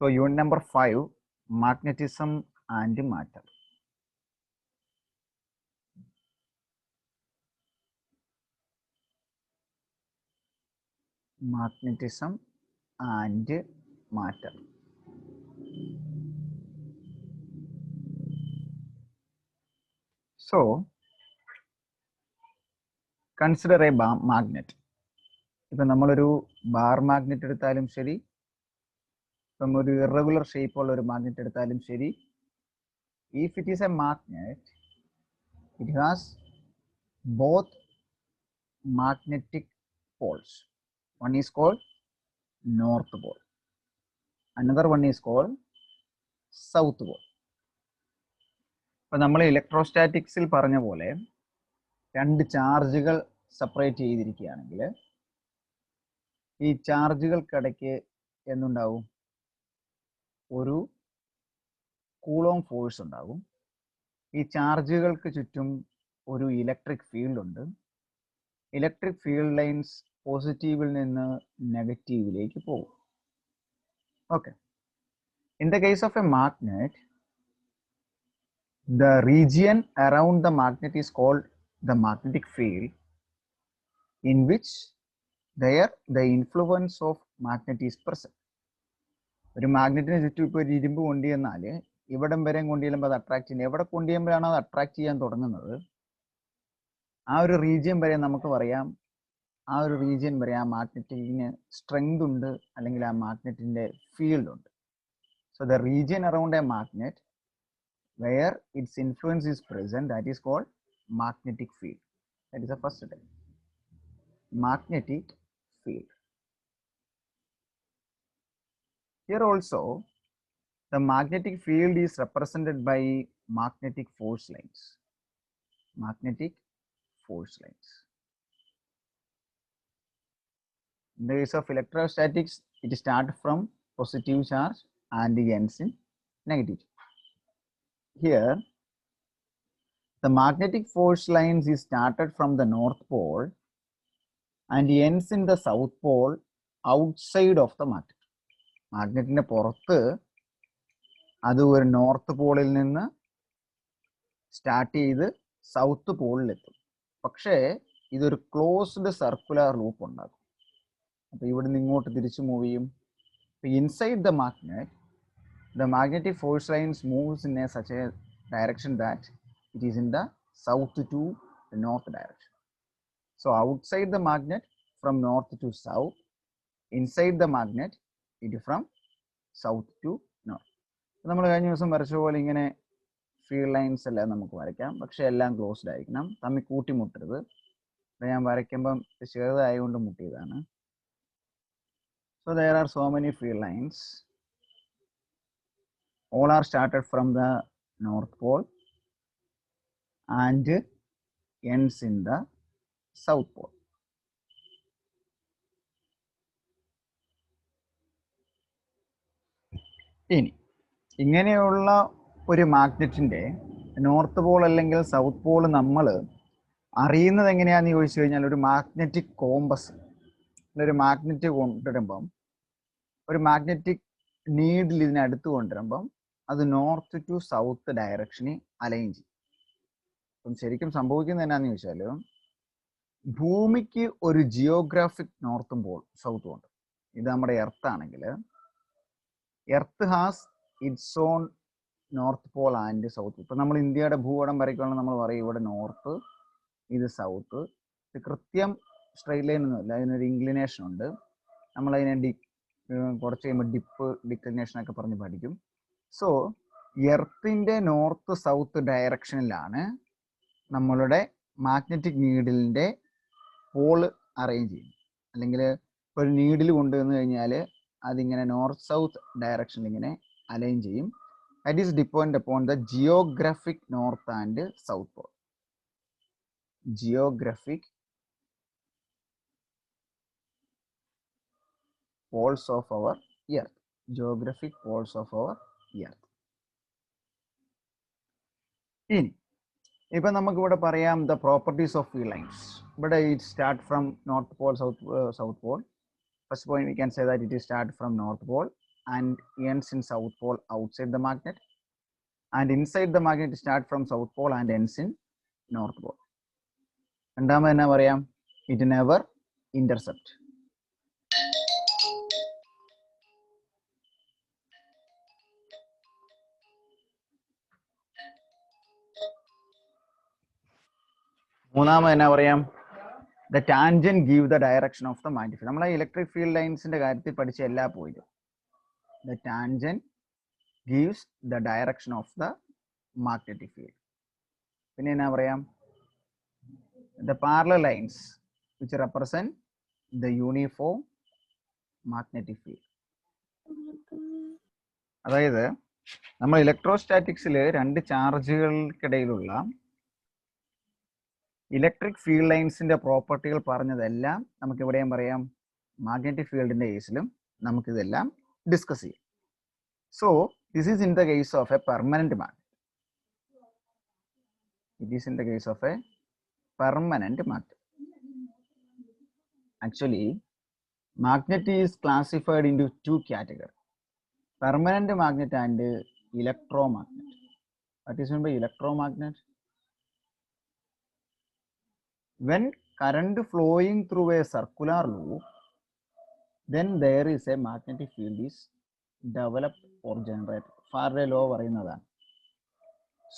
So unit number 5, magnetism and matter. Magnetism and matter. So consider a magnet. ഇപ്പം നമ്മളൊരു bar magnet എടുത്താലും ശരി, ഇപ്പം ഒരു ഇറഗുലർ ഷേപ്പ് ഉള്ള ഒരു മാഗ്നറ്റ് എടുത്താലും ശരി, if it is a magnet, it has both magnetic poles. One is called north pole, another one is called south pole. ഇപ്പം നമ്മൾ ഇലക്ട്രോസ്റ്റാറ്റിക്സിൽ പറഞ്ഞ പോലെ രണ്ട് ചാർജുകൾ സെപ്പറേറ്റ് ചെയ്തിരിക്കുകയാണെങ്കിൽ ഈ ചാർജുകൾക്കിടയ്ക്ക് എന്തുണ്ടാവും? ഒരു കൂളോം ഫോഴ്സ് ഉണ്ടാകും. ഈ ചാർജുകൾക്ക് ചുറ്റും ഒരു ഇലക്ട്രിക് ഫീൽഡ് ഉണ്ട്. ഇലക്ട്രിക് ഫീൽഡ് ലൈൻസ് പോസിറ്റീവിൽ നിന്ന് നെഗറ്റീവിലേക്ക് പോകും. Okay. In the case of a magnet, the region around the magnet is called the magnetic field, in which there the influence of magnet is present. ഒരു മാഗ്നറ്റിന് ചുറ്റും ഇപ്പോൾ ഒരു ഇരുമ്പ് കൊണ്ടുചെന്നാൽ ഇവിടം വരെ കൊണ്ടുചെല്ലുമ്പോൾ അത് അട്രാക്ട് ചെയ്യുന്നത്, എവിടെ കൊണ്ടുചെല്ലുമ്പോഴാണ് അത് അട്രാക്ട് ചെയ്യാൻ തുടങ്ങുന്നത്, ആ ഒരു റീജിയൻ വരെ നമുക്ക് പറയാം, ആ ഒരു റീജിയൻ വരെ ആ മാഗ്നറ്റിന് സ്ട്രെങ്ത് ഉണ്ട്, അല്ലെങ്കിൽ ആ മാഗ്നറ്റിന്റെ ഫീൽഡ് ഉണ്ട്. So the region around A magnet where its influence is present, that is called magnetic field. That is the first step. Magnetic field. Here also, the magnetic field is represented by magnetic force lines. Magnetic force lines. In the case of electrostatics, it starts from positive charge and ends in negative. Here, the magnetic force lines is started from the north pole and ends in the south pole outside of the magnet. മാഗ്നറ്റിന്റെ പുറത്ത് അത് ഒരു north പോളിൽ നിന്ന് start ചെയ്ത് south പോളിലെത്തും. പക്ഷേ ഇതൊരു closed circular loop ഉണ്ടാകും. അപ്പോൾ ഇവിടെ നിന്ന് ഇങ്ങോട്ട് തിരിച്ചു മൂവ് ചെയ്യും. Inside the magnet, the magnetic force lines moves in such a direction that it is in the south to the north direction. So outside the magnet from north to south, inside the magnet it is from south to north. നമ്മൾ കഴിഞ്ഞ ദിവസം വരച്ച പോലെ ഇങ്ങനെ field lines എല്ലാം നമുക്ക് വരയ്ക്കാം, പക്ഷെ എല്ലാം ക്ലോസ്ഡ് ആയിരിക്കണം, തമ്മിൽ കൂട്ടിമുട്ടരുത്. ഞാൻ വരയ്ക്കുമ്പം ചെറുതായതുകൊണ്ട് മുട്ടിയതാണ്. So there are so many field lines. All are started from the north pole and ends in the south pole. ഇനി ഇങ്ങനെയുള്ള ഒരു മാഗ്നറ്റിന്റെ നോർത്ത് പോൾ അല്ലെങ്കിൽ സൗത്ത് പോൾ നമ്മൾ അറിയുന്നത് എങ്ങനെയാണെന്ന് ചോദിച്ചു കഴിഞ്ഞാൽ, ഒരു മാഗ്നറ്റിക് കോമ്പസ്, ഒരു മാഗ്നറ്റ് കൊണ്ടുവരുമ്പം, ഒരു മാഗ്നറ്റിക് നീഡിൽ ഇതിനടുത്ത് കൊണ്ടുവരുമ്പം അത് നോർത്ത് ടു സൗത്ത് ഡയറക്ഷനിൽ അലൈൻ ചെയ്യും. അപ്പം ശരിക്കും സംഭവിക്കുന്നത് എന്നാന്ന് ചോദിച്ചാൽ, ഭൂമിക്ക് ഒരു ജിയോഗ്രാഫിക് നോർത്തും പോൾ സൗത്തും ഉണ്ട്. ഇത് നമ്മുടെ എർത്ത് ആണെങ്കിൽ, earth has it's on north pole and south. ഇപ്പം നമ്മൾ ഇന്ത്യയുടെ ഭൂപടം വരയ്ക്കുകയാണെങ്കിൽ നമ്മൾ പറയും ഇവിടെ നോർത്ത്, ഇത് സൗത്ത്. ഇത് കൃത്യം സ്ട്രെയിറ്റ് ലൈൻ ഒന്നുമില്ല, അതിനൊരു ഇൻക്ലിനേഷൻ ഉണ്ട്. നമ്മളതിനെ കുറച്ച് കഴിയുമ്പോൾ ഡിക്ലിനേഷൻ ഒക്കെ പറഞ്ഞ് പഠിക്കും. സോ എർത്തിന്റെ നോർത്ത് സൗത്ത് ഡയറക്ഷനിലാണ് നമ്മളുടെ മാഗ്നറ്റിക് നീഡിലിന്റെ പോള് അറേഞ്ച് ചെയ്യുന്നത്. അല്ലെങ്കിൽ ഒരു നീഡിൽ കൊണ്ടുവന്നു കഴിഞ്ഞാൽ അതിങ്ങനെ നോർത്ത് സൗത്ത് ഡയറക്ഷനിൽ ഇങ്ങനെ അലൈൻ ചെയ്യും. That is depend upon the Geographic north and south Paul. Geographic poles of our earth. Geographic poles of our earth. ഇനി ഇപ്പം നമുക്കിവിടെ പറയാം the properties of field lines. ഇവിടെ it start from north pole, south pole. First point we can say that it is start from north pole and ends in south pole outside the magnet, and inside the magnet start from south pole and ends in north pole. രണ്ടാമത് എന്നാ പറയാം? It never intercept. മൂന്നാമത് എന്നാ പറയാം? The tangent give the direction of the magnetic field. നമ്മൾ electric field ലൈൻസിന്റെ കാര്യത്തിൽ പഠിച്ച എല്ലാ പോയിന്റും the tangent gives the direction of the magnetic field. പിന്നെ എന്നാ പറയാം? The parallel lines which represent the uniform magnetic field. അതായത് നമ്മൾ ഇലക്ട്രോസ്റ്റാറ്റിക്സിൽ രണ്ട് ചാർജുകൾക്കിടയിലുള്ള ഇലക്ട്രിക് ഫീൽഡ് ലൈൻസിന്റെ പ്രോപ്പർട്ടികൾ പറഞ്ഞതെല്ലാം നമുക്ക് എവിടെയും പറയാം, മാഗ്നറ്റിക് ഫീൽഡിന്റെ കേസിലും നമുക്കിതെല്ലാം ഡിസ്കസ് ചെയ്യാം. So this is in the case of A permanent magnet. It is in the case of A permanent magnet. Actually magnet is classified into two categories, permanent magnet and electromagnet. What is meant by electromagnet? When current flowing through a circular loop, then there is a magnetic field is developed or generated. Faraday law പറയുന്നതാണ്.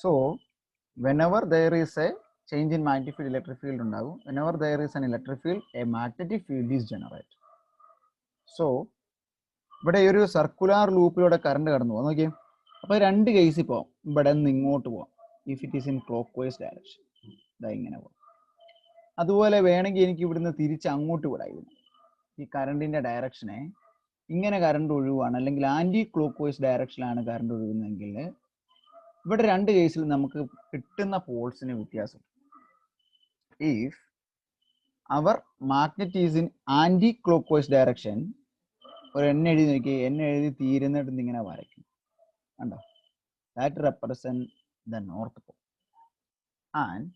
So whenever there is a change in magnetic field, electric field ഉണ്ടാകും. Whenever there is an electric field, a magnetic field is generated. So ഇവിടെ ഈ ഒരു circular ലൂപ്പിലൂടെ current കടന്നു പോകാം. നോക്കിയേ, അപ്പോൾ രണ്ട് കേസിൽ പോകാം. ഇവിടെ നിന്ന് ഇങ്ങോട്ട് പോകാം, if it is in clock vice direction, ഇതാ ഇങ്ങനെ പോകാം. അതുപോലെ വേണമെങ്കിൽ എനിക്ക് ഇവിടുന്ന് തിരിച്ച് അങ്ങോട്ട് വിടായിരുന്നു. ഈ കറണ്ടിൻ്റെ ഡയറക്ഷനെ ഇങ്ങനെ കറണ്ട് ഒഴുകുവാണ്, അല്ലെങ്കിൽ ആൻറ്റി ക്ലോക്ക് വൈസ് ഡയറക്ഷനിലാണ് കറണ്ട് ഒഴുകുന്നതെങ്കിൽ ഇവിടെ രണ്ട് കേസിൽ നമുക്ക് കിട്ടുന്ന പോൾസിന് വ്യത്യാസം. If our magnet is in anticlockwise direction, ഒരു എണ്ണ എഴുതി നോക്കി, എണ്ണ എഴുതി തീരുന്നിട്ട് ഇങ്ങനെ വരയ്ക്കും, കണ്ടോ? That represent the north pole. And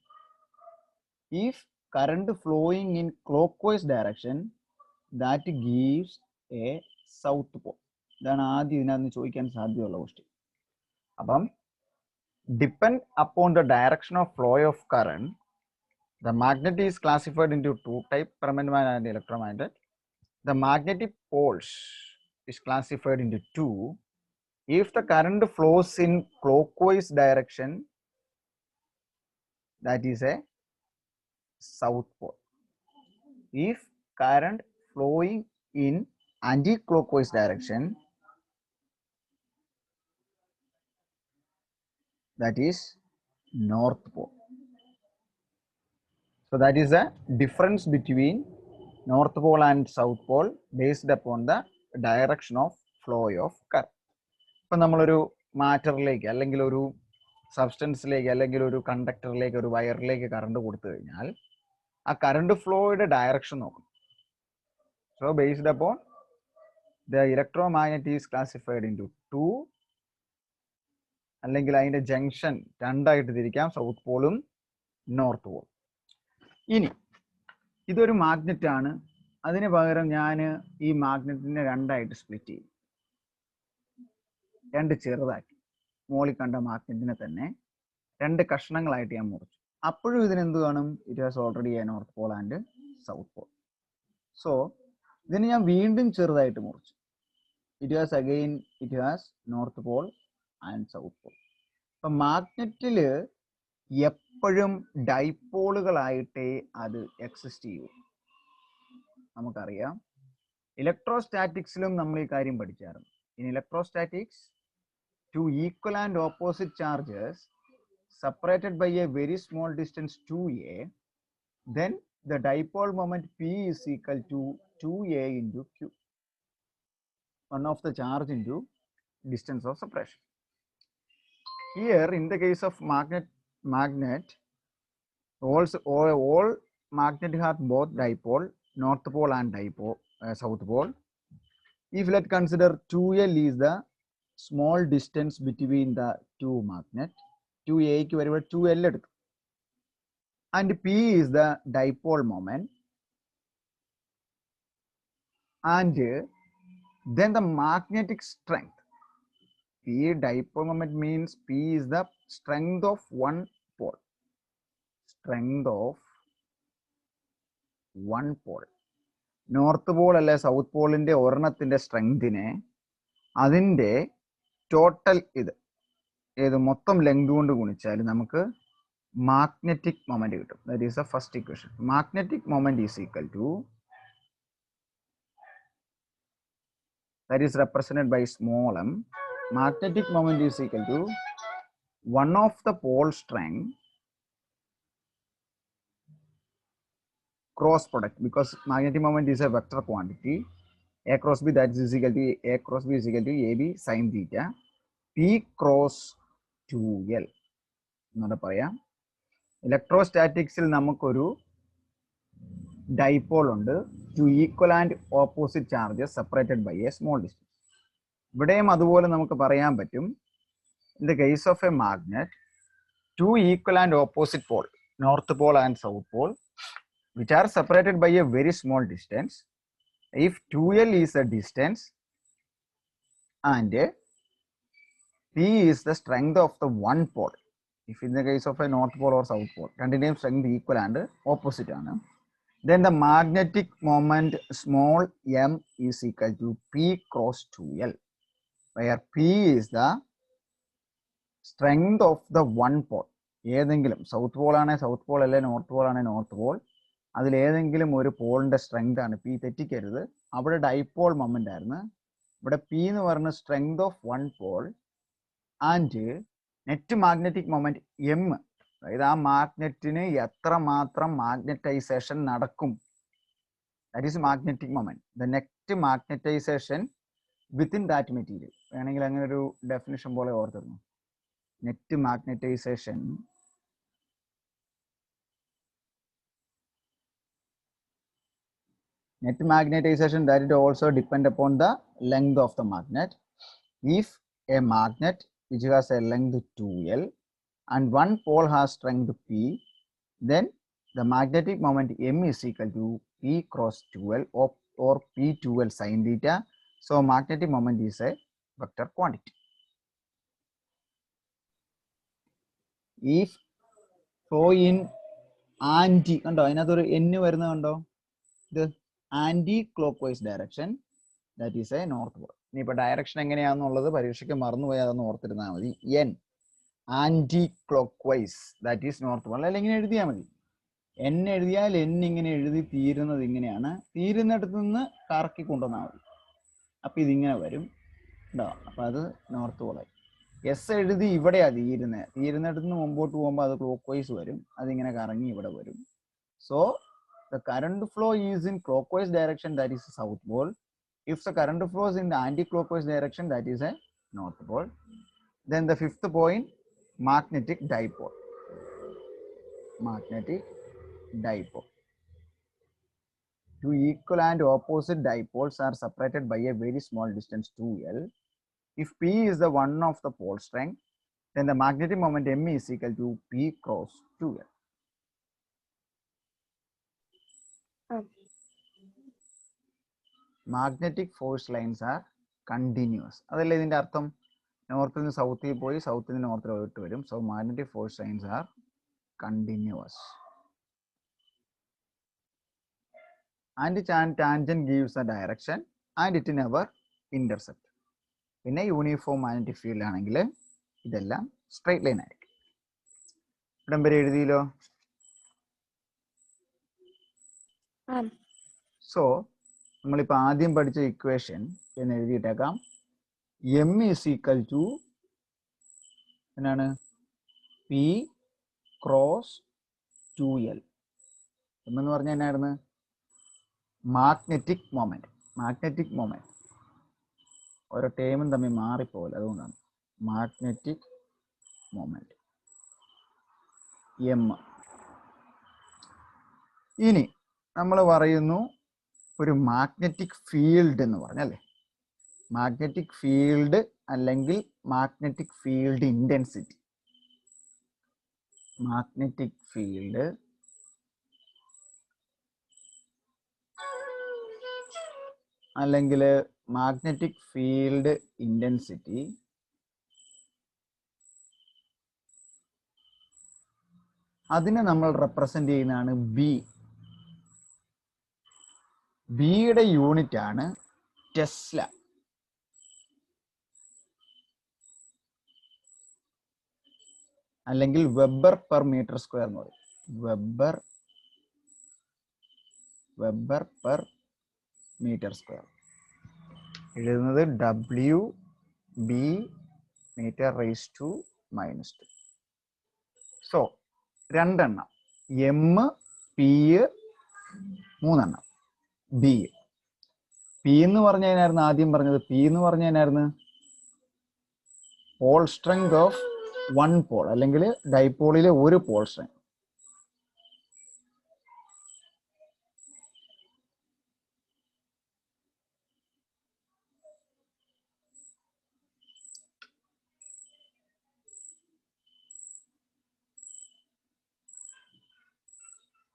if current flowing in clock vice direction, that gives A south Paul. ഇതാണ് ആദ്യം ഇതിനകത്ത് ചോദിക്കാൻ സാധ്യതയുള്ള ക്വസ്റ്റ്യൻ. അപ്പം depend upon the direction of flow of current, the magnet is classified into two types, permanent magnet and electromagnet. The magnetic poles is classified into two. If the current flows in clockwise direction, that is a south pole. If current flowing in anti-clockwise direction, that is north pole. So that is the difference between north pole and south pole based upon the direction of flow of current. ഇപ്പം നമ്മളൊരു മാറ്ററിലേക്ക് അല്ലെങ്കിൽ ഒരു സബ്സ്റ്റൻസിലേക്ക് അല്ലെങ്കിൽ ഒരു കണ്ടക്ടറിലേക്ക് ഒരു വയറിലേക്ക് current കൊടുത്തു കഴിഞ്ഞാൽ ആ കറണ്ട് ഫ്ലോയുടെ ഡയറക്ഷൻ നോക്കണം. So based upon the electromagnet is classified into two, അല്ലെങ്കിൽ അതിൻ്റെ ജംഗ്ഷൻ രണ്ടായിട്ട് തിരിക്കാം, സൗത്ത് പോളും നോർത്ത് പോളും. ഇനി ഇതൊരു മാഗ്നറ്റ് ആണ്, അതിന് പകരം ഞാൻ ഈ മാഗ്നറ്റിനെ രണ്ടായിട്ട് സ്പ്ലിറ്റ് ചെയ്യും, രണ്ട് ചെറുതാക്കി. മോളിൽ കണ്ട മാഗ്നറ്റിനെ തന്നെ രണ്ട് കഷ്ണങ്ങളായിട്ട് ഞാൻ മുറിച്ചു. അപ്പോഴും ഇതിനെന്ത് കാണും? It has already A north pole and south Paul. So ഇതിന് ഞാൻ വീണ്ടും ചെറുതായിട്ട് മുറിച്ചു. It has north pole and south Paul. അപ്പം മാഗ്നറ്റിൽ എപ്പോഴും ഡൈപോളുകളായിട്ടേ അത് എക്സിസ്റ്റ് ചെയ്യൂ. നമുക്കറിയാം, ഇലക്ട്രോസ്റ്റാറ്റിക്സിലും നമ്മൾ ഈ കാര്യം പഠിച്ചായിരുന്നു. In electrostatics, two equal and opposite charges separated by a very small distance 2a, then the dipole moment P is equal to 2a into Q, one of the charge into distance of separation. Here in the case of magnet also all magnet have both dipole, north pole and dipole, south pole. If let's consider 2l is the small distance between the two magnet, 2a ക്ക് വരുമ്പോൾ 2l എടുക്കും, and P is the dipole moment, and Then the magnetic strength. P dipole moment means P is the strength of one pole. Strength of one pole. North Paul അല്ലെ south പോളിന്റെ ഒരെണ്ണത്തിന്റെ സ്ട്രെങ്തിനെ അതിൻ്റെ total ഏത് മൊത്തം length കൊണ്ട് ഗുണിച്ചാൽ നമുക്ക് magnetic moment കിട്ടും. That is the first equation. Magnetic moment is equal to, that is represented by small m. Magnetic moment is equal to one of the pole strength cross product, because magnetic moment is a vector quantity. A cross B, that is equal to A cross B is equal to AB sin theta P cross 2L എന്നോട് പറയാം. ഇലക്ട്രോസ്റ്റാറ്റിക്സിൽ നമുക്കൊരു dipole ഉണ്ട്, two equal and opposite charges separated by a small distance. ഇവിടെയും അതുപോലെ നമുക്ക് പറയാൻ പറ്റും. In the case of a magnet, two equal and opposite pole, north pole and south pole, which are separated by a very small distance. If 2L is the distance and P is the strength of the one pole, if in the case of a north pole or south pole, continuum strength equal and opposite, then the magnetic moment small m is equal to P cross 2L, where P is the strength of the one pole. ഏതെങ്കിലും south Paul ആണെങ്കിൽ south Paul അല്ലെ north Paul ആണെങ്കിൽ north Paul, അതിലേതെങ്കിലും ഒരു പോളിന്റെ strength ആണ്. P തെറ്റിക്കരുത്, അവിടെ dipole moment ആയിരുന്നു. ഇവിടെ പി എന്ന് പറയുന്ന strength of one pole and net magnetic moment M, അതായത് ആ മാഗ്നറ്റിന് എത്രമാത്രം മാഗ്നറ്റൈസേഷൻ നടക്കും, that is magnetic moment, the net magnetisation within that material. വേണമെങ്കിൽ അങ്ങനെ ഒരു ഡെഫിനിഷൻ പോലെ ഓർത്തിരുന്നു. Net magnetisation that it also depend upon the length of the magnet. If a magnet which has a length 2L and one pole has strength P, then the magnetic moment M is equal to P cross 2L or P2L sin theta. So magnetic moment is a vector quantity. If so in anti, കണ്ടോ അതിനകത്തൊരു n വരുന്നത് കണ്ടോ, ഇത് anticlockwise direction, that is a north pole. ഇനിയിപ്പോൾ direction എങ്ങനെയാണെന്നുള്ളത് പരീക്ഷയ്ക്ക് മറന്നുപോയി, അതൊന്ന് ഓർത്തിരുന്നാൽ മതി. N anticlockwise, that is north pole. അല്ലെങ്കിൽ എഴുതിയാൽ മതി, എൻ എഴുതിയാൽ എൻ ഇങ്ങനെ എഴുതി തീരുന്നത് ഇങ്ങനെയാണ്, തീരുന്നിടത്ത് നിന്ന് കറക്കി കൊണ്ടുവന്നാൽ മതി. അപ്പം ഇതിങ്ങനെ വരും കേട്ടോ. അപ്പം അത് നോർത്ത് പോളായി. എസ് എഴുതി ഇവിടെയാണ് തീരുന്നിടത്ത് നിന്ന് മുമ്പോട്ട് പോകുമ്പോൾ അത് ക്ലോക്ക് വൈസ് വരും, അതിങ്ങനെ കറങ്ങി ഇവിടെ വരും. So the current flow is in clockwise direction, that is south pole. If the current flow is in the anti-clockwise direction, that is a north pole. Then the fifth point, magnetic dipole. Magnetic dipole. Two equal and opposite dipoles are separated by a very small distance 2L. If P is the one of the pole strength, then the magnetic moment M is equal to P cross 2L. Magnetic force lines are continuous. അതല്ലേ ഇതിൻ്റെ അർത്ഥം. നോർത്തിൽ നിന്ന് സൗത്തിൽ പോയി സൗത്തിൽ നിന്ന് നോർത്തിലോട്ട് വരും. So magnetic force lines are continuous. And tangent gives A direction and it never intercept. പിന്നെ uniform magnetic field ആണെങ്കിൽ ഇതെല്ലാം സ്ട്രൈറ്റ് ലൈൻ ആയിരിക്കും. ഇവിടം വരെ എഴുതിയല്ലോ. സോ നമ്മളിപ്പോൾ ആദ്യം പഠിച്ച ഇക്വേഷൻ എന്ന് എഴുതിയിട്ടേക്കാം. എം ഈസ് ഈക്വൽ ടു എന്നാണ്, പി ക്രോസ് 2L. എന്ന് പറഞ്ഞാൽ എന്നായിരുന്നു, മാഗ്നറ്റിക് മൊമെന്റ്. മാഗ്നറ്റിക് മൊമെന്റ് ഓരോ ടേമും തമ്മിൽ മാറിപ്പോലെ, അതുകൊണ്ടാണ് മാഗ്നറ്റിക് മൊമെന്റ് എം. ഇനി നമ്മൾ പറയുന്നു ഒരു മാഗ്നറ്റിക് ഫീൽഡ് എന്ന് പറഞ്ഞല്ലേ, മാഗ്നറ്റിക് ഫീൽഡ് അല്ലെങ്കിൽ magnetic field intensity. Magnetic field അല്ലെങ്കിൽ magnetic field intensity അതിനെ നമ്മൾ റെപ്രസെന്റ് ചെയ്യുന്നതാണ് ബി. ബിയുടെ യൂണിറ്റ് ആണ് ടെസ്ല. അല്ലെങ്കിൽ വെബർ പെർ മീറ്റർ സ്ക്വയർ എന്ന് പറയും. വെബർ പെർ മീറ്റർ സ്ക്വയർ എഴുതുന്നത് WB metre raise to -2. So രണ്ടെണ്ണം എം, പി, മൂന്നെണ്ണം ബി. പി എന്ന് പറഞ്ഞതിനായിരുന്നു ആദ്യം പറഞ്ഞത്. പി എന്ന് പറഞ്ഞതിനായിരുന്നു pole strength of one pole, അല്ലെങ്കിൽ ഡൈപോളിലെ ഒരു പോൾ സ്ട്രെങ്ത്.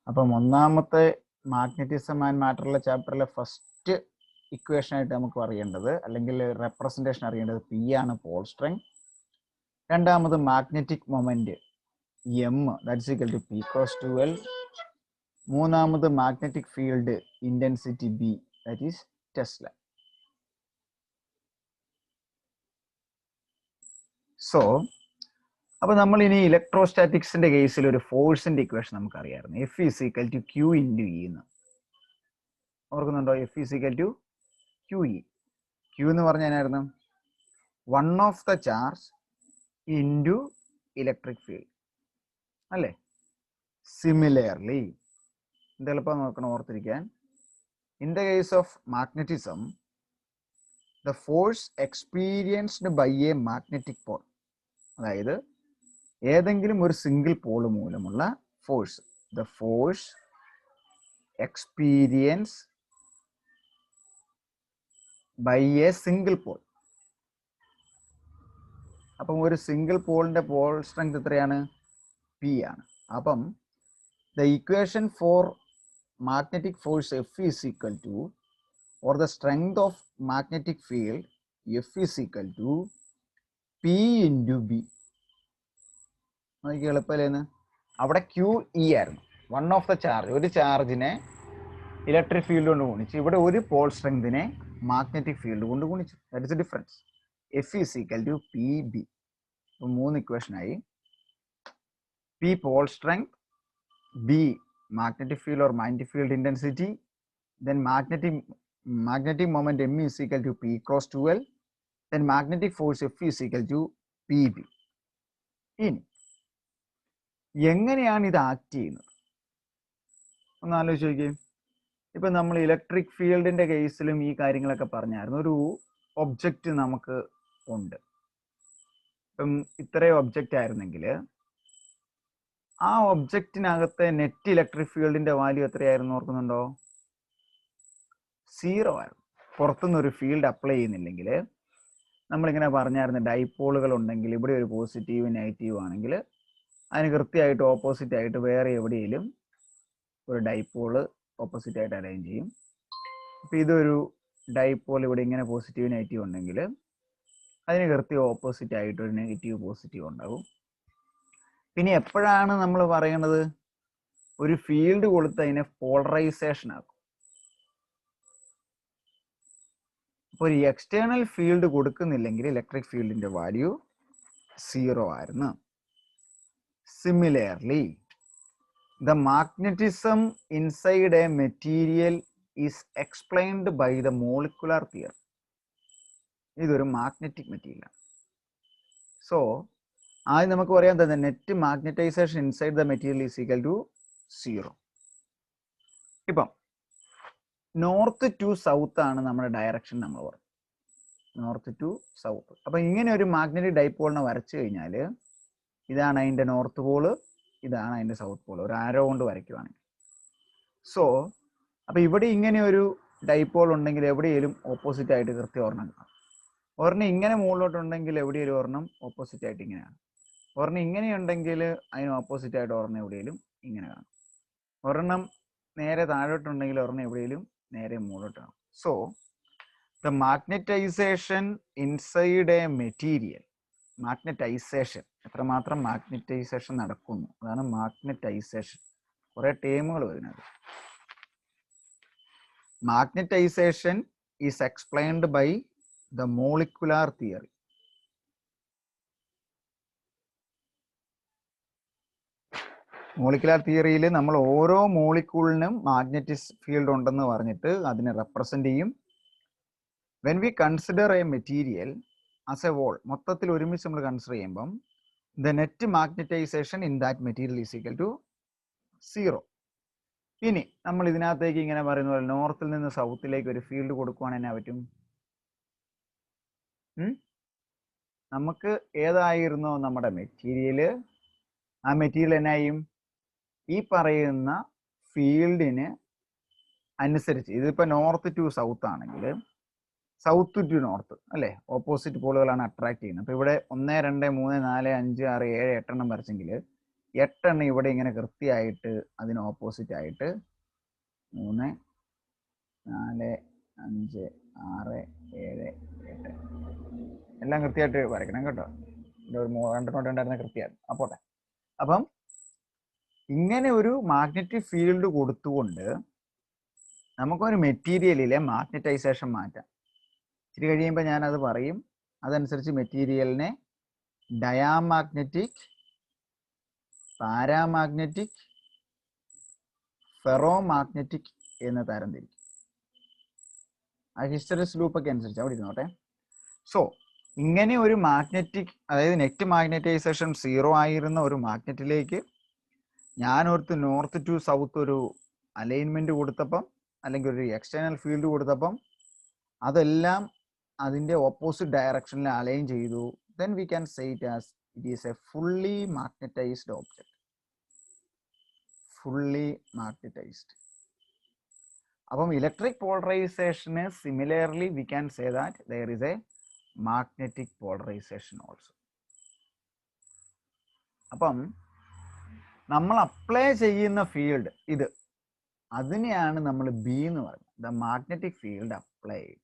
അപ്പം ഒന്നാമത്തെ മാഗ്നറ്റിസം ആൻഡ് മാറ്ററിലെ ചാപ്റ്ററിലെ ഫസ്റ്റ് ഇക്വേഷൻ ആയിട്ട് നമുക്ക് അറിയേണ്ടത്, അല്ലെങ്കിൽ റെപ്രസെൻറ്റേഷൻ അറിയേണ്ടത്, പി ആണ് പോൾ സ്ട്രെങ്ത്. രണ്ടാമത് magnetic moment M, that's equal to P cross 2L. മൂന്നാമത് magnetic field intensity B, that is Tesla. So അപ്പൊ നമ്മൾ ഇനി ഇലക്ട്രോസ്റ്റാറ്റിക്സിന്റെ കേസിൽ ഒരു ഫോഴ്സിന്റെ ഇക്വേഷൻ നമുക്ക് അറിയാമായിരുന്നു. F is equal to Q into E എന്ന് ഓർക്കുന്നുണ്ടോ? F is equal to QE. Q എന്ന് പറഞ്ഞായിരുന്നു one of the charge into electric field അല്ലേ? സിമിലർലി ഇത് എളുപ്പം നോക്കണം ഓർത്തിരിക്കാൻ. In the case of magnetism, the force experienced by a magnetic pole, അതായത് ഏതെങ്കിലും ഒരു സിംഗിൾ പോൾ മൂലമുള്ള force, the force experience by a single pole. അപ്പം ഒരു സിംഗിൾ പോളിന്റെ പോൾ സ്ട്രെങ്ത് എത്രയാണ്? പി ആണ്. അപ്പം the equation for magnetic force F is equal to, or the strength of magnetic field F is equal to P into B. നോക്കി എളുപ്പമല്ലേന്ന്. അവിടെ QE ആയിരുന്നു, one of the charge. ഒരു ചാർജിനെ electric field കൊണ്ട് ഗുണിച്ചു, ഇവിടെ ഒരു പോൾ സ്ട്രെങ്തിനെ മാഗ്നറ്റിക് ഫീൽഡ് കൊണ്ട് ഗുണിച്ചു. That is the difference. F is equal to PB. ഇപ്പൊ മൂന്ന് ഇക്വേഷൻ ആയി. P pole strength, B magnetic field or magnetic field intensity, then magnetic moment M is equal to P cross 2L, then magnetic force F is equal to PB. ഇനി എങ്ങനെയാണ് ഇത് act ചെയ്യുന്നത് ഒന്ന് ആലോചിച്ച് നോക്കിയേ. ഇപ്പൊ നമ്മൾ ഇലക്ട്രിക് ഫീൽഡിന്റെ കേസിലും ഈ കാര്യങ്ങളൊക്കെ പറഞ്ഞായിരുന്നു. ഒരു ഒബ്ജക്റ്റ് നമുക്ക് ഉണ്ട്. ഇപ്പം ഇത്രയും ഒബ്ജക്റ്റ് ആയിരുന്നെങ്കിൽ ആ ഒബ്ജക്റ്റിനകത്തെ നെറ്റ് ഇലക്ട്രിക് ഫീൽഡിന്റെ വാല്യൂ എത്രയായിരുന്നു ഓർക്കുന്നുണ്ടോ? 0 ആയിരുന്നു. പുറത്തുനിന്ന് ഒരു ഫീൽഡ് അപ്ലൈ ചെയ്യുന്നില്ലെങ്കിൽ നമ്മളിങ്ങനെ പറഞ്ഞായിരുന്നു, ഡൈപോളുകൾ ഉണ്ടെങ്കിൽ ഇവിടെ ഒരു പോസിറ്റീവ് നെഗറ്റീവ് ആണെങ്കിൽ അതിന് കൃത്യമായിട്ട് ഓപ്പോസിറ്റ് ആയിട്ട് വേറെ എവിടെയെങ്കിലും ഒരു ഡൈപോള് ഓപ്പോസിറ്റ് ആയിട്ട് അറേഞ്ച് ചെയ്യും. ഇപ്പം ഇതൊരു ഡൈപോൾ, ഇവിടെ ഇങ്ങനെ പോസിറ്റീവ് നെഗറ്റീവ് ഉണ്ടെങ്കിൽ അതിന് കൃത്യം ഓപ്പോസിറ്റ് ആയിട്ട് ഒരു നെഗറ്റീവ് പോസിറ്റീവ് ഉണ്ടാവും. പിന്നെ എപ്പോഴാണ് നമ്മൾ പറയണത് ഒരു ഫീൽഡ് കൊടുത്ത് അതിനെ പോളറൈസേഷൻ ആക്കും? അപ്പോൾ ഒരു എക്സ്റ്റേണൽ ഫീൽഡ് കൊടുക്കുന്നില്ലെങ്കിൽ ഇലക്ട്രിക് ഫീൽഡിന്റെ വാല്യൂ 0 ആയിരുന്നു. Similarly the magnetism inside a material is explained by the molecular theory. ഇതൊരു മാഗ്നറ്റിക് മെറ്റീരിയൽ ആണ്. സോ ആദ്യം നമുക്ക് പറയാൻ തന്നെ net magnetization inside the material is equal to 0. ഇപ്പം നോർത്ത് ടു സൗത്ത് ആണ് നമ്മുടെ ഡയറക്ഷൻ. നമ്മൾ പറഞ്ഞു നോർത്ത് ടു സൗത്ത്. അപ്പം ഇങ്ങനെ ഒരു മാഗ്നറ്റിക് ഡൈപോളിനെ വരച്ചു കഴിഞ്ഞാൽ ഇതാണ് അതിൻ്റെ നോർത്ത് പോള്, ഇതാണ് അതിൻ്റെ സൗത്ത് പോൾ, ഒരു ആരോ കൊണ്ട് വരയ്ക്കുവാണെങ്കിൽ. സോ അപ്പം ഇവിടെ ഇങ്ങനെ ഒരു ഡൈപോൾ ഉണ്ടെങ്കിൽ എവിടെയെങ്കിലും ഓപ്പോസിറ്റ് ആയിട്ട് കൃത്യം ഒരെണ്ണം കാണും. ഒരെണ്ണം ഇങ്ങനെ മുകളിലോട്ടുണ്ടെങ്കിൽ എവിടെയെങ്കിലും ഒരെണ്ണം ഓപ്പോസിറ്റ് ആയിട്ട് ഇങ്ങനെയാണ്. ഒരെണ്ണം ഇങ്ങനെയുണ്ടെങ്കിൽ അതിന് ഓപ്പോസിറ്റ് ആയിട്ട് ഒരെണ്ണം എവിടെയെങ്കിലും ഇങ്ങനെ കാണും. ഒരെണ്ണം നേരെ താഴോട്ടുണ്ടെങ്കിൽ ഒരെണ്ണം എവിടെയെങ്കിലും നേരെ മുകളിലോട്ട് കാണും. So The magnetization inside a material. Magnetization, എത്രമാത്രം മാഗ്നറ്റൈസേഷൻ നടക്കുന്നു, അതാണ് മാഗ്നറ്റൈസേഷൻ. കുറെ ടേമുകൾ വരുന്നത്. Magnetization is explained by the molecular theory. Molecular തിയറിയിൽ നമ്മൾ ഓരോ മോളിക്യൂളിനും മാഗ്നറ്റിക് ഫീൽഡ് ഉണ്ടെന്ന് പറഞ്ഞിട്ട് അതിനെ റെപ്രസെന്റ് ചെയ്യും. When we consider a material as a whole, മൊത്തത്തിൽ ഒരുമിച്ച് നമ്മൾ കൺസിഡർ ചെയ്യുമ്പം the net magnetization in that material is equal to 0. ഇനി നമ്മൾ ഇതിനകത്തേക്ക് ഇങ്ങനെ പറയുന്ന പോലെ നോർത്തിൽ നിന്ന് സൗത്തിലേക്ക് ഒരു ഫീൽഡ് കൊടുക്കുവാണെങ്കിൽ എന്നാ പറ്റും? നമുക്ക് ഏതായിരുന്നോ നമ്മുടെ മെറ്റീരിയല്, ആ മെറ്റീരിയൽ എന്നായും ഈ പറയുന്ന ഫീൽഡിന് അനുസരിച്ച്, ഇതിപ്പോൾ നോർത്ത് ടു സൗത്ത് ആണെങ്കിൽ സൗത്ത് ടു നോർത്ത് അല്ലേ, ഓപ്പോസിറ്റ് പോളുകളാണ് അട്രാക്ട് ചെയ്യുന്നത്. അപ്പോൾ ഇവിടെ 1, 2, 3, 4, 5, 6, 7, 8 എണ്ണം വരച്ചെങ്കിൽ 8 എണ്ണം ഇവിടെ ഇങ്ങനെ കൃത്യമായിട്ട് അതിന് ഓപ്പോസിറ്റ് ആയിട്ട് 3, 4, 5, 6, 7, 8 എല്ലാം കൃത്യമായിട്ട് വരയ്ക്കണം കേട്ടോ. ഒരു 2 ഉണ്ടായിരുന്ന കൃത്യമായിരുന്നു. അപ്പോട്ടെ, അപ്പം ഇങ്ങനെ ഒരു മാഗ്നറ്റിക് ഫീൽഡ് കൊടുത്തുകൊണ്ട് നമുക്കൊരു മെറ്റീരിയലിലെ മാഗ്നറ്റൈസേഷൻ മാറ്റാം. ഇച്ചിരി കഴിയുമ്പോൾ ഞാനത് പറയും. അതനുസരിച്ച് മെറ്റീരിയലിനെ ഡയാമാഗ്നറ്റിക്, പാരാമാഗ്നറ്റിക്, ഫെറോമാഗ്നറ്റിക് എന്ന് തരംതിരിക്കും. ആ ഹിസ്റ്ററിസ് ലൂപ്പൊക്കെ അനുസരിച്ച് അവിടെ ഇരുന്നോട്ടെ. സോ ഇങ്ങനെ ഒരു മാഗ്നറ്റിക്, അതായത് നെറ്റ് മാഗ്നറ്റൈസേഷൻ 0 ആയിരുന്ന ഒരു മാഗ്നറ്റിലേക്ക് ഞാനോർത്ത് നോർത്ത് ടു സൗത്ത് ഒരു അലൈൻമെന്റ് കൊടുത്തപ്പം, അല്ലെങ്കിൽ ഒരു എക്സ്റ്റേണൽ ഫീൽഡ് കൊടുത്തപ്പം അതെല്ലാം അതിൻ്റെ ഓപ്പോസിറ്റ് ഡയറക്ഷനിൽ അലൈൻ ചെയ്തു. Then we can say it as it is a fully magnetised object. Fully magnetised. അപ്പം ഇലക്ട്രിക് പോളറൈസേഷന് similarly we can say that there is a magnetic polarisation also. അപ്പം നമ്മൾ അപ്ലൈ ചെയ്യുന്ന field ഇത്, അതിനെയാണ് നമ്മൾ ബി എന്ന് പറയുന്നത്, ദ മാഗ്നറ്റിക് ഫീൽഡ് അപ്ലൈഡ്.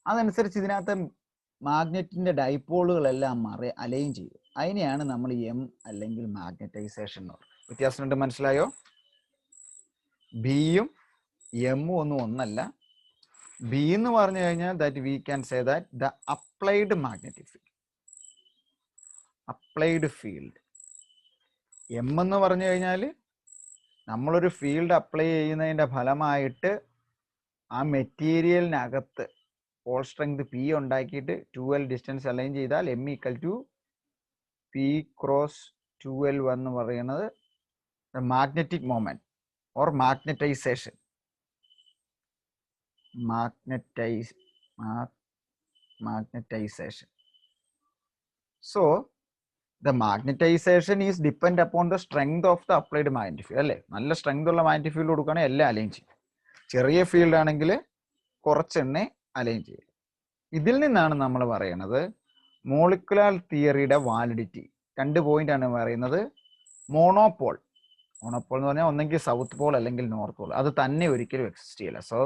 അതനുസരിച്ച് ഇതിനകത്ത് മാഗ്നറ്റിന്റെ ഡൈപോളുകളെല്ലാം അലൈൻ ചെയ്തു. അതിനെയാണ് നമ്മൾ എം അല്ലെങ്കിൽ മാഗ്നറ്റൈസേഷൻ എന്ന് പറയുന്നത്. വ്യത്യാസമുണ്ട്, മനസ്സിലായോ? ബിയും എമ്മും ഒന്നല്ല. ബി എന്ന് പറഞ്ഞു കഴിഞ്ഞാൽ that we can say that the applied magnetic field, applied field. M എന്ന് പറഞ്ഞു കഴിഞ്ഞാൽ നമ്മളൊരു ഫീൽഡ് അപ്ലൈ ചെയ്യുന്നതിൻ്റെ ഫലമായിട്ട് ആ മെറ്റീരിയലിനകത്ത് പോൾ സ്ട്രെങ്ത് പി ഉണ്ടാക്കിയിട്ട് 2L ഡിസ്റ്റൻസ് അലൈൻ ചെയ്താൽ M equal to P cross 2L എന്ന് പറയുന്നത് magnetic moment or magnetization. Magnetization. So the magnetization is depend upon the strength of the applied magnetic field. അല്ലേ, നല്ല strength ഉള്ള magnetic field കൊടുക്കുകയാണെങ്കിൽ എല്ലാം align ചെയ്യും. ചെറിയ ഫീൽഡ് ആണെങ്കിൽ കുറച്ചെണ്ണെ അലൈൻ ചെയ്യും. ഇതിൽ നിന്നാണ് നമ്മൾ പറയുന്നത് മോളിക്കുലാർ തിയറിയുടെ വാലിഡിറ്റി. 2 പോയിന്റ് ആണ് പറയുന്നത്. മോണോപോൾ, മോണോപോൾ എന്ന് പറഞ്ഞാൽ ഒന്നെങ്കിൽ സൗത്ത് പോൾ അല്ലെങ്കിൽ നോർത്ത് പോൾ, അത് തന്നെ ഒരിക്കലും എക്സിസ്റ്റ് ചെയ്യില്ല. So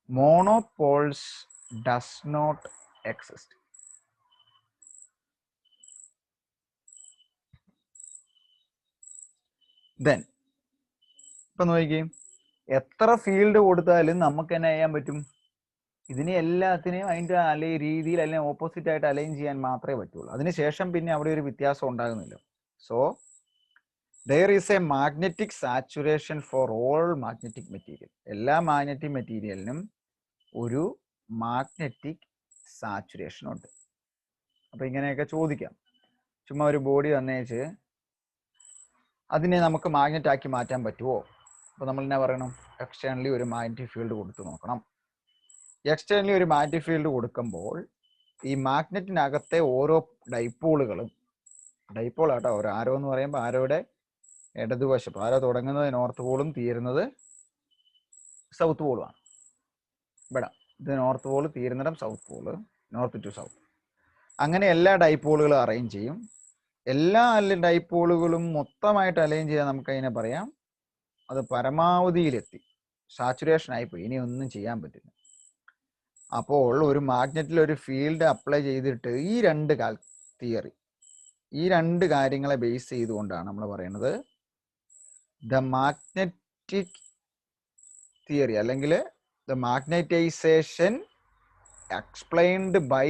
monopoles does not exist. Then ഇപ്പൊ നോക്കിയും എത്ര ഫീൽഡ് കൊടുത്താലും നമുക്ക് തന്നെ ചെയ്യാൻ പറ്റും, ഇതിനെ എല്ലാത്തിനെയും അതിൻ്റെ രീതിയിൽ അല്ലെങ്കിൽ ഓപ്പോസിറ്റ് ആയിട്ട് അലൈൻ ചെയ്യാൻ മാത്രമേ പറ്റുള്ളൂ. അതിനുശേഷം പിന്നെ അവിടെ ഒരു വ്യത്യാസം ഉണ്ടാകുന്നില്ല. So there is a magnetic saturation for all magnetic material. എല്ലാ മാഗ്നറ്റിക് മെറ്റീരിയലിനും ഒരു മാഗ്നറ്റിക് സാച്ചുറേഷൻ ഉണ്ട്. അപ്പൊ ഇങ്ങനെയൊക്കെ ചോദിക്കാം. ചുമ്മാ ഒരു ബോഡി വന്നേച്ച് അതിനെ നമുക്ക് മാഗ്നറ്റ് ആക്കി മാറ്റാൻ പറ്റുമോ? അപ്പോൾ നമ്മൾ എന്നാ പറയണം? എക്സ്റ്റേണലി ഒരു മാഗ്നറ്റിക് ഫീൽഡ് കൊടുത്തു നോക്കണം. എക്സ്റ്റേണലി ഒരു മാഗ്നറ്റിക് ഫീൽഡ് കൊടുക്കുമ്പോൾ ഈ മാഗ്നറ്റിനകത്തെ ഓരോ ഡൈപോളുകളും, ഡൈപോൾ ആട്ടോ, ഒരു ആരോ എന്ന് പറയുമ്പോൾ ആരോയുടെ ഇടതുവശം, ആരോ തുടങ്ങുന്നത് നോർത്ത് പോളും തീരുന്നത് സൗത്ത് പോളുമാണ്. ഇവിടെ ഇത് നോർത്ത് പോൾ, തീരുന്നിടം south pole, north to south. അങ്ങനെ എല്ലാ ഡൈപോളുകളും അറേഞ്ച് ചെയ്യും. എല്ലാ ഡൈപോളുകളും മൊത്തമായിട്ട് അലൈൻ ചെയ്യാൻ നമുക്ക് അതിനെ പറയാം അത് പരമാവധിയിലെത്തി, സാച്ചുറേഷൻ ആയിപ്പോയി, ഇനി ഒന്നും ചെയ്യാൻ പറ്റില്ല. അപ്പോൾ ഒരു മാഗ്നറ്റിൽ ഒരു ഫീൽഡ് അപ്ലൈ ചെയ്തിട്ട് ഈ രണ്ട് കാര്യങ്ങളെ ബേസ് ചെയ്തുകൊണ്ടാണ് നമ്മൾ പറയുന്നത് ദ മാഗ്നറ്റിക് തിയറി അല്ലെങ്കിൽ the magnetisation explained by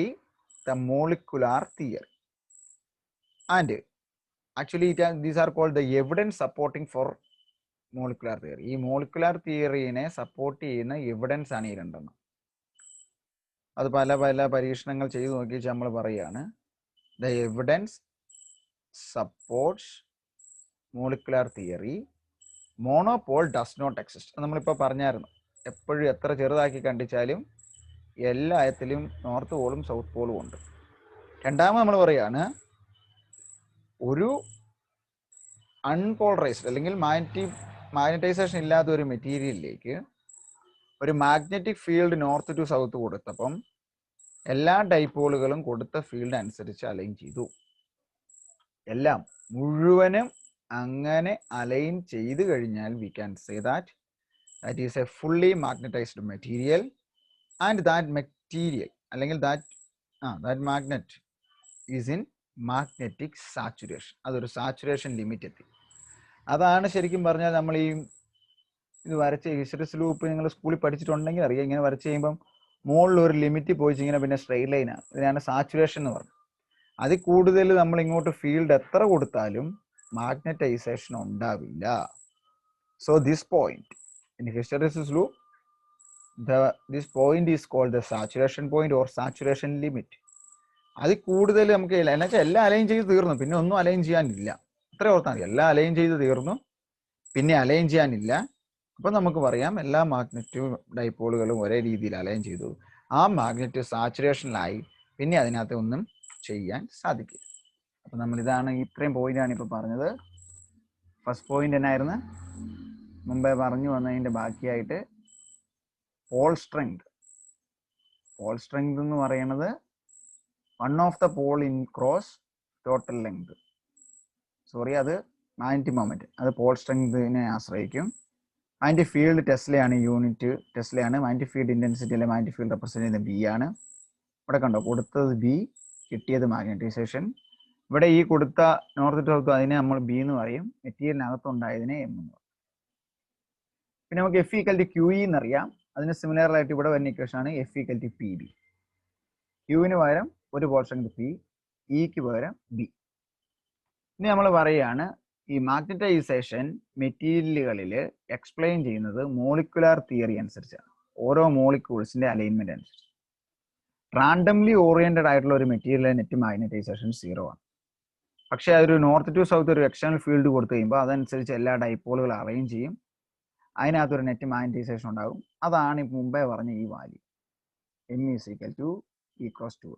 the molecular theory, and actually these are called the evidence supporting for molecular theory. ഈ molecular theory-നെ സപ്പോർട്ട് ചെയ്യുന്ന എവിഡൻസ് ആണ് ഈ രണ്ടെണ്ണം. അത് പല പരീക്ഷണങ്ങൾ ചെയ്തു നോക്കിയിട്ട് നമ്മൾ പറയുകയാണ് the evidence supports molecular theory, monopole does not exist. നമ്മളിപ്പോൾ പറഞ്ഞായിരുന്നു, എപ്പോഴും എത്ര ചെറുതാക്കി കണ്ടിച്ചാലും എല്ലാത്തിലും നോർത്ത് പോളും സൗത്ത് പോളും ഉണ്ട്. രണ്ടാമത് നമ്മൾ പറയുകയാണ് ഒരു അൺപോളറൈസ്ഡ് അല്ലെങ്കിൽ മാഗ്നറ്റൈസേഷൻ ഇല്ലാത്ത ഒരു മെറ്റീരിയലിലേക്ക് ഒരു magnetic field north to south കൊടുത്തപ്പം എല്ലാ ഡൈപോളുകളും കൊടുത്ത ഫീൽഡ് അനുസരിച്ച് അലൈൻ ചെയ്തു. എല്ലാം മുഴുവനും അങ്ങനെ അലൈൻ ചെയ്ത് കഴിഞ്ഞാൽ V can say that is a fully magnetised material. And that material അല്ലെങ്കിൽ that magnet is in magnetic saturation. അതൊരു സാച്ചുറേഷൻ ലിമിറ്റ് എത്തി. അതാണ് ശരിക്കും പറഞ്ഞാൽ നമ്മൾ ഈ ഇത് വരച്ച് ഹിസ്റ്ററിസ് ലൂപ്പ് നിങ്ങൾ സ്കൂളിൽ പഠിച്ചിട്ടുണ്ടെങ്കിൽ അറിയാം. ഇങ്ങനെ വരച്ച് കഴിയുമ്പം മുകളിൽ ഒരു ലിമിറ്റ് പോയി ഇങ്ങനെ പിന്നെ സ്ട്രെയിറ്റ് ലൈനാണ്. ഇതിനാണ് സാച്ചുറേഷൻ എന്ന് പറഞ്ഞത്. അതിൽ കൂടുതൽ നമ്മൾ ഇങ്ങോട്ട് ഫീൽഡ് എത്ര കൊടുത്താലും മാഗ്നറ്റൈസേഷൻ ഉണ്ടാവില്ല. So this point in hysteresis loop this point is called the saturation point or saturation limit. അതിൽ കൂടുതൽ നമുക്ക് എന്നുവെച്ചാൽ എല്ലാം അലൈൻ ചെയ്ത് തീർന്നു, പിന്നെ ഒന്നും അലൈൻ ചെയ്യാനില്ല. അത്ര ഓർത്താൽ മതി. എല്ലാം അലൈൻ ചെയ്ത് തീർന്നു, പിന്നെ അലൈൻ ചെയ്യാനില്ല. അപ്പം നമുക്ക് പറയാം എല്ലാ മാഗ്നറ്റും ഡൈപോളുകളും ഒരേ രീതിയിൽ അലൈൻ ചെയ്തു. ആ മാഗ്നറ്റ് സാച്ചുറേഷനിലായി, പിന്നെ അതിനകത്ത് ഒന്നും ചെയ്യാൻ സാധിക്കില്ല. അപ്പം നമ്മളിതാണ് ഇത്രയും പോയിന്റാണ് ഇപ്പോൾ പറഞ്ഞത്. ഫസ്റ്റ് പോയിന്റ് എന്നായിരുന്നു? മുമ്പേ പറഞ്ഞു വന്നതിൻ്റെ ബാക്കിയായിട്ട് പോൾ സ്ട്രെങ്ത്. പോൾ സ്ട്രെങ്ത് എന്ന് പറയുന്നത് one of the pole in cross total length. അത് മാഗ്നറ്റിക് മൊമെന്റ്, അത് പോൾ സ്ട്രെങ്തിനെ ആശ്രയിക്കും. മാഗ്നറ്റിക് ഫീൽഡ് ടെസ്ലയാണ്, യൂണിറ്റ് ടെസ്ലയാണ്. മാഗ്നറ്റിക് ഫീൽഡ് ഇന്റൻസിറ്റി അല്ലെ മാഗ്നറ്റിക് ഫീൽഡ് റെപ്രസെന്റ് ചെയ്യുന്നത് ബി ആണ്. ഇവിടെ കണ്ടോ, കൊടുത്തത് ബി, കിട്ടിയത് മാഗ്നറ്റൈസേഷൻ. ഇവിടെ ഈ കൊടുത്ത നോർത്ത് സൗത്ത് അതിനെ നമ്മൾ ബി എന്ന് പറയും, മെറ്റീരിയലിനകത്തുണ്ടായതിനെ എം എന്ന് പറയും. പിന്നെ നമുക്ക് F equal to Q E എന്നറിയാം. അതിന് സിമിലർ ആയിട്ട് ഇവിടെ വരുന്ന ഇക്വേഷൻ ആണ് F equal to P B. ക്യൂവിന് പകരം ഒരു പോൾ സ്ട്രെങ്ത് പി, ഇക്ക് പകരം ബി. ഇനി നമ്മൾ പറയുകയാണ് ഈ മാഗ്നറ്റൈസേഷൻ മെറ്റീരിയലുകളിൽ എക്സ്പ്ലെയിൻ ചെയ്യുന്നത് മോളിക്കുലാർ തിയറി അനുസരിച്ചാണ്. ഓരോ മോളിക്യൂൾസിന്റെ അലൈൻമെന്റ് അനുസരിച്ച്. റാൻഡംലി ഓറിയന്റഡ് ആയിട്ടുള്ള ഒരു മെറ്റീരിയലിലെ നെറ്റ് മാഗ്നറ്റൈസേഷൻ 0 ആണ്. പക്ഷേ അതൊരു നോർത്ത് ടു സൗത്ത് ഒരു എക്സ്റ്റേണൽ ഫീൽഡ് കൊടുത്തു കഴിയുമ്പോൾ അതനുസരിച്ച് എല്ലാ ഡൈപോളുകളും അറേഞ്ച് ചെയ്യും. അതിനകത്തൊരു നെറ്റ് മാഗ്നറ്റൈസേഷൻ ഉണ്ടാകും. അതാണ് മുമ്പേ പറഞ്ഞ ഈ value m is equal to e cross 2.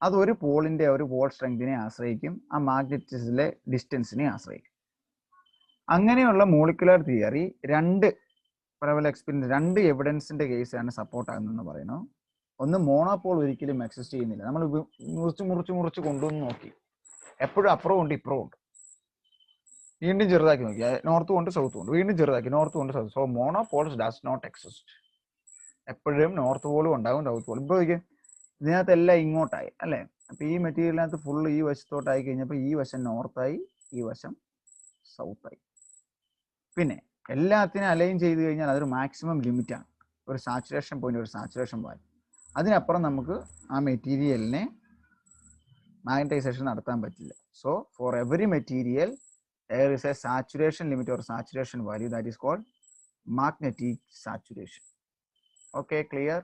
അതൊരു പോളിന്റെ ഒരു പോൾ സ്ട്രെങ്തിനെ ആശ്രയിക്കും, ആ മാഗ്നറ്റിസിലെ ഡിസ്റ്റൻസിനെ ആശ്രയിക്കും. അങ്ങനെയുള്ള മോളിക്കുലർ തിയറി രണ്ട് എവിഡൻസിന്റെ കേസാണ് സപ്പോർട്ട് ആകുന്നതെന്ന് പറയുന്നു. ഒന്ന്, മോണോപോൾ ഒരിക്കലും എക്സിസ്റ്റ് ചെയ്യുന്നില്ല. നമ്മൾ മുറിച്ച് കൊണ്ടുവന്ന് നോക്കി, എപ്പോഴും അപ്പുറം ഉണ്ട് ഇപ്പുറം ഉണ്ട്. വീണ്ടും ചെറുതാക്കി നോക്കി, നോർത്ത് കൊണ്ട് സൗത്ത് കൊണ്ട്, വീണ്ടും ചെറുതാക്കി നോർത്ത് കൊണ്ട് south. So monopoles does not exist. എപ്പോഴും നോർത്ത് പോളും ഉണ്ടാകും സൗത്ത് പോളും. ഇപ്പോൾ ഇതിനകത്ത് എല്ലാം ഇങ്ങോട്ടായി അല്ലേ? അപ്പൊ ഈ മെറ്റീരിയലിനകത്ത് ഫുള്ള് ഈ വശത്തോട്ടായി കഴിഞ്ഞപ്പോൾ ഈ വശം നോർത്തായി, ഈ വശം സൗത്തായി. പിന്നെ എല്ലാത്തിനും അലൈൻ ചെയ്ത് കഴിഞ്ഞാൽ അതൊരു മാക്സിമം ലിമിറ്റാണ്, ഒരു സാച്ചുറേഷൻ പോയിന്റ്, ഒരു സാച്ചുറേഷൻ വാല്യൂ. അതിനപ്പുറം നമുക്ക് ആ മെറ്റീരിയലിനെ മാഗ്നറ്റൈസേഷൻ നടത്താൻ പറ്റില്ല. So for every material there is a saturation limit or saturation value that is called magnetic saturation. Okay, clear?